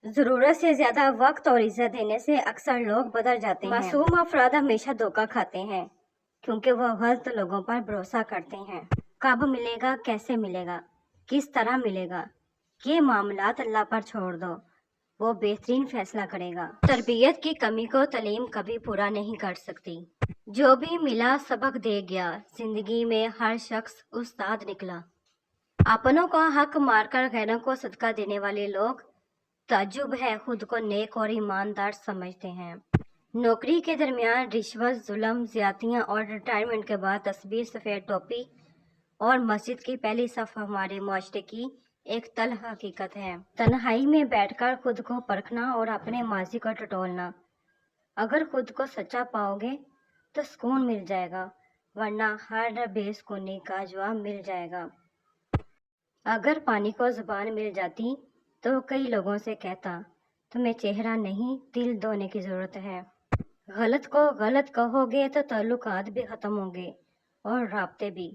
ज़रूरत से ज़्यादा वक्त और इज़्ज़त देने से अक्सर लोग बदल जाते हैं। मासूम अफराद हमेशा धोखा खाते हैं क्योंकि वह गलत लोगों पर भरोसा करते हैं। कब मिलेगा, कैसे मिलेगा, किस तरह मिलेगा, ये मामलात अल्लाह पर छोड़ दो, वो बेहतरीन फैसला करेगा। तरबियत की कमी को तालीम कभी पूरा नहीं कर सकती। जो भी मिला सबक दे गया, जिंदगी में हर शख्स उस्ताद निकला। अपनों का हक मारकर गैरों को सदका देने वाले लोग ताज्जुब है खुद को नेक और ईमानदार समझते हैं। नौकरी के दरमियान रिश्वत, जुल्म, ज्यादतियाँ और रिटायरमेंट के बाद तस्बीह, सफ़ेद टोपी और मस्जिद की पहली सफ हमारे मुआशरे की एक तल्ख हकीकत है। तन्हाई में बैठकर खुद को परखना और अपने माजी को टटोलना। अगर खुद को सच्चा पाओगे तो सुकून मिल जाएगा, वरना हर बेसुकूनी का जवाब मिल जाएगा। अगर पानी को जुबान मिल जाती तो कई लोगों से कहता, तुम्हें चेहरा नहीं दिल धोने की ज़रूरत है। गलत को गलत कहोगे तो ताल्लुकात भी ख़त्म होंगे और राब्ते भी,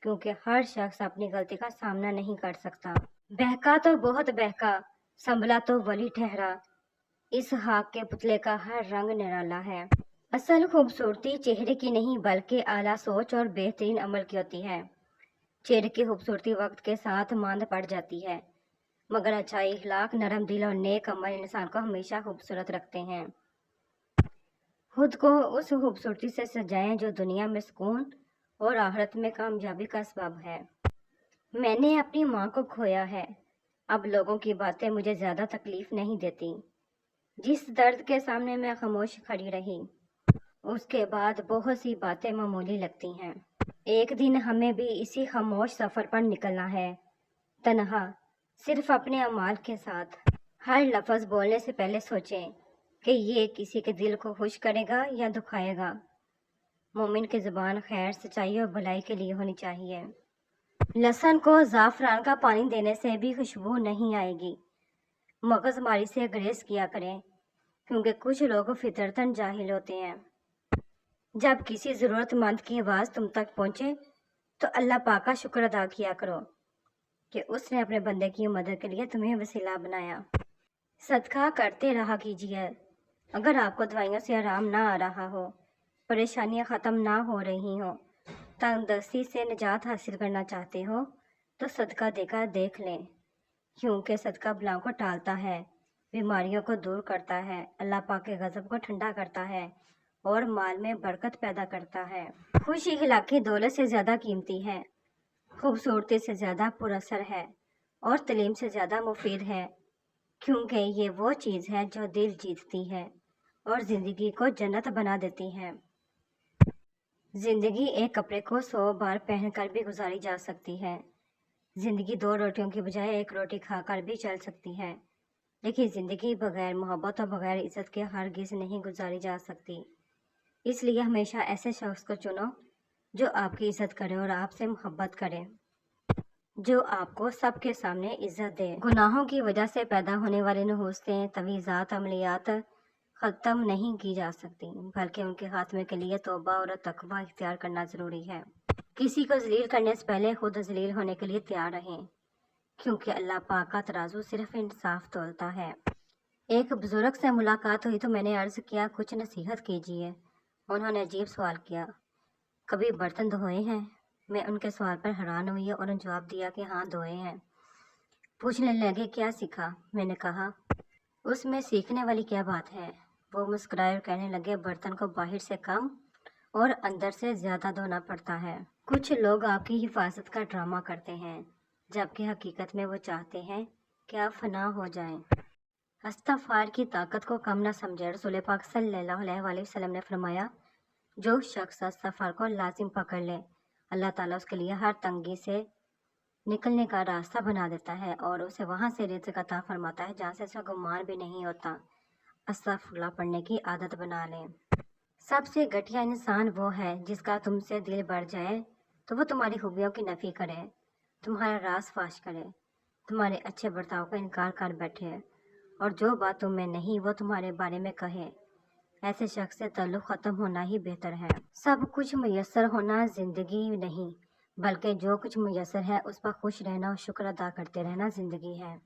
क्योंकि हर शख्स अपनी गलती का सामना नहीं कर सकता। बहका तो बहुत बहका, संभला तो वली ठहरा, इस हाक के पुतले का हर रंग निराला है। असल खूबसूरती चेहरे की नहीं बल्कि आला सोच और बेहतरीन अमल की होती है। चेहरे की खूबसूरती वक्त के साथ मांद पड़ जाती है, मगर अच्छाई, इखलाक, नरम दिल और नेक अमल इंसान को हमेशा खूबसूरत रखते हैं। खुद को उस खूबसूरती से सजाएं जो दुनिया में सुकून और आखिरत में कामयाबी का सबब है। मैंने अपनी माँ को खोया है, अब लोगों की बातें मुझे ज़्यादा तकलीफ नहीं देती। जिस दर्द के सामने मैं खामोश खड़ी रही, उसके बाद बहुत सी बातें मामूली लगती हैं। एक दिन हमें भी इसी खामोश सफ़र पर निकलना है, तन्हा, सिर्फ अपने अमाल के साथ। हर लफ्ज़ बोलने से पहले सोचें कि ये किसी के दिल को खुश करेगा या दुखाएगा। मोमिन की ज़ुबान खैर, सच्चाई और भलाई के लिए होनी चाहिए। लहसुन को ज़ाफ़रान का पानी देने से भी खुशबू नहीं आएगी। मगज़मारी से ग्रेस किया करें, क्योंकि कुछ लोग फितरतन जाहिल होते हैं। जब किसी ज़रूरतमंद की आवाज़ तुम तक पहुँचे तो अल्लाह पाक का शुक्र अदा किया करो कि उसने अपने बंदे की मदद के लिए तुम्हें वसीला बनाया। सदका करते रहा कीजिए। अगर आपको दवाइयों से आराम ना आ रहा हो, परेशानियां ख़त्म ना हो रही हो, तंदुरुस्ती से निजात हासिल करना चाहते हो, तो सदका देकर देख लें, क्योंकि सदका बलाओं को टालता है, बीमारियों को दूर करता है, अल्लाह पाक के गज़ब को ठंडा करता है और माल में बरकत पैदा करता है। खुश इखलाकी दौलत से ज़्यादा कीमती है, खूबसूरती से ज़्यादा पुरअसर है और तालीम से ज़्यादा मुफीद है, क्योंकि ये वो चीज़ है जो दिल जीतती है और ज़िंदगी को जन्नत बना देती है। ज़िंदगी एक कपड़े को 100 बार पहनकर भी गुजारी जा सकती है। ज़िंदगी 2 रोटियों की बजाय 1 रोटी खाकर भी चल सकती है, लेकिन ज़िंदगी बगैर मोहब्बत और बगैर इज़्ज़त के हरगिज़ नहीं गुजारी जा सकती। इसलिए हमेशा ऐसे शख्स को चुनो जो आपकी इज़्ज़त करे और आपसे मोहब्बत करे, जो आपको सबके सामने इज़्ज़त दे। गुनाहों की वजह से पैदा होने वाली नहूसतें, तवीज़ात, अमलियात ख़त्म नहीं की जा सकती, बल्कि उनके खात्मे के लिए तौबा और तकवा इख्तियार करना ज़रूरी है। किसी को ज़लील करने से पहले खुद ज़लील होने के लिए तैयार रहें, क्योंकि अल्लाह पाक का तराजू सिर्फ इंसाफ तोलता है। एक बुज़ुर्ग से मुलाकात हुई तो मैंने अर्ज़ किया, कुछ नसीहत कीजिए। उन्होंने अजीब सवाल किया, कभी बर्तन धोए हैं? मैं उनके सवाल पर हैरान हुई और उन्होंने जवाब दिया कि हाँ धोए हैं। पूछने लगे क्या सीखा? मैंने कहा उसमें सीखने वाली क्या बात है? वो मुस्कुराए और कहने लगे, बर्तन को बाहर से कम और अंदर से ज़्यादा धोना पड़ता है। कुछ लोग आपकी हिफाजत का ड्रामा करते हैं, जबकि हकीकत में वो चाहते हैं कि आप फना हो जाएं। इस्तिग़फ़ार की ताकत को कम न समझे। रसूल पाक सल्लल्लाहु अलैहि वसल्लम ने फरमाया, जो शख्स इस्तिग़फ़ार को लाजिम पकड़ ले, अल्लाह ताला उसके लिए हर तंगी से निकलने का रास्ता बना देता है और उसे वहाँ से रिज़्क़ अता फरमाता है जहाँ से उसे गुमान भी नहीं होता। अस्तग़फ़िरुल्लाह पढ़ने की आदत बना लें। सबसे घटिया इंसान वो है जिसका तुमसे दिल बढ़ जाए तो वो तुम्हारी खूबियों की नफ़ी करे, तुम्हारा राज फाश करे, तुम्हारे अच्छे बर्ताव का इनकार कर बैठे और जो बात तुम में नहीं वो तुम्हारे बारे में कहे। ऐसे शख्स से ताल्लुक़ ख़त्म होना ही बेहतर है। सब कुछ मुयस्सर होना ज़िंदगी नहीं, बल्कि जो कुछ मुयस्सर है उस पर खुश रहना और शुक्र अदा करते रहना ज़िंदगी है।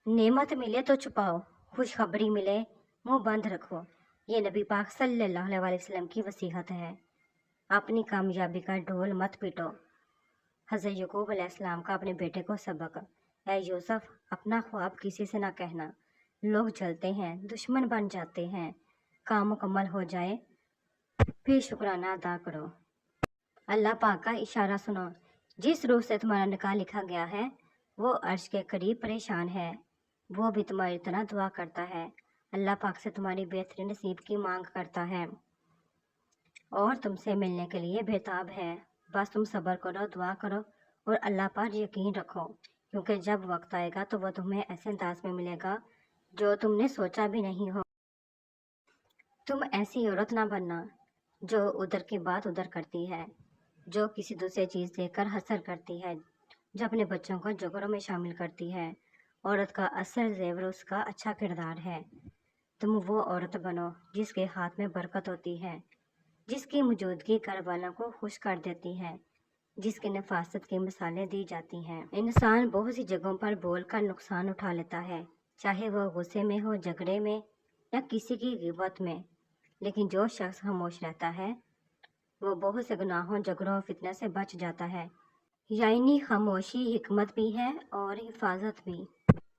नेमत मिले तो छुपाओ, खुशखबरी मिले मुंह बंद रखो। ये नबी पाक सल्लल्लाहु अलैहि वसल्लम की वसीहत है। अपनी कामयाबी का ढोल मत पीटो। हज़रत यकूब अलैहिस्सलाम का अपने बेटे को सबक, ऐ यूसुफ, अपना ख्वाब किसी से ना कहना। लोग जलते हैं, दुश्मन बन जाते हैं, काम मुकम्मल हो जाए फिर शुक्राना अदा करो। अल्लाह पाक का इशारा सुनो। जिस रूह से तुम्हारा निकाह लिखा गया है वो अर्श के करीब परेशान है, वो भी तुम्हारी तरह दुआ करता है। अल्लाह पाक से तुम्हारी बेहतरीन नसीब की मांग करता है और तुमसे मिलने के लिए बेताब है। बस तुम सब्र करो, दुआ करो और अल्लाह पर यकीन रखो, क्योंकि जब वक्त आएगा तो वह तुम्हें ऐसे अंदाज में मिलेगा जो तुमने सोचा भी नहीं हो। तुम ऐसी औरत ना बनना जो उधर की बात उधर करती है, जो किसी दूसरी चीज़ देखकर हसर करती है, जो अपने बच्चों को झगड़ों में शामिल करती है। औरत का असल जेवर उसका अच्छा किरदार है। तुम वो औरत बनो जिसके हाथ में बरकत होती है, जिसकी मौजूदगी घर वालों को खुश कर देती है, जिसकी नफासत की मिसालें दी जाती हैं। इंसान बहुत सी जगहों पर बोलकर नुकसान उठा लेता है, चाहे वह गुस्से में हो, झगड़े में या किसी की गिबत में। लेकिन जो शख्स खामोश रहता है वो बहुत से गुनाहों, झगड़ों और फितने से बच जाता है। यानी खामोशी हिकमत भी है और हिफाजत भी।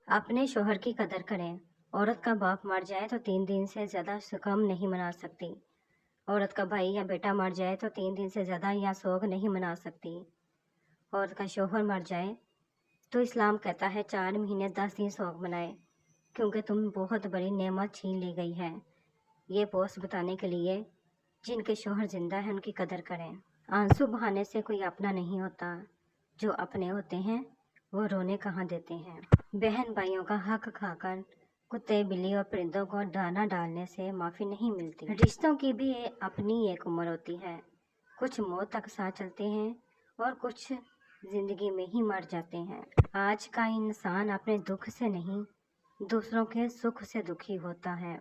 अपने शोहर की कदर करें। औरत का बाप मर जाए तो 3 दिन से ज़्यादा गम नहीं मना सकती। औरत का भाई या बेटा मर जाए तो 3 दिन से ज़्यादा या सोग नहीं मना सकती। औरत का शोहर मर जाए तो इस्लाम कहता है 4 महीने 10 दिन सोग मनाए, क्योंकि तुम बहुत बड़ी नेमत छीन ली गई है। ये पोस्ट बताने के लिए जिनके शोहर जिंदा है उनकी कदर करें। आंसू बहाने से कोई अपना नहीं होता, जो अपने होते हैं वो रोने कहाँ देते हैं। बहन भाइयों का हक खाकर कुत्ते, बिल्ली और परिंदों को दाना डालने से माफ़ी नहीं मिलती। रिश्तों की भी अपनी एक उम्र होती है। कुछ मौत तक साथ चलते हैं और कुछ जिंदगी में ही मर जाते हैं। आज का इंसान अपने दुख से नहीं, दूसरों के सुख से दुखी होता है।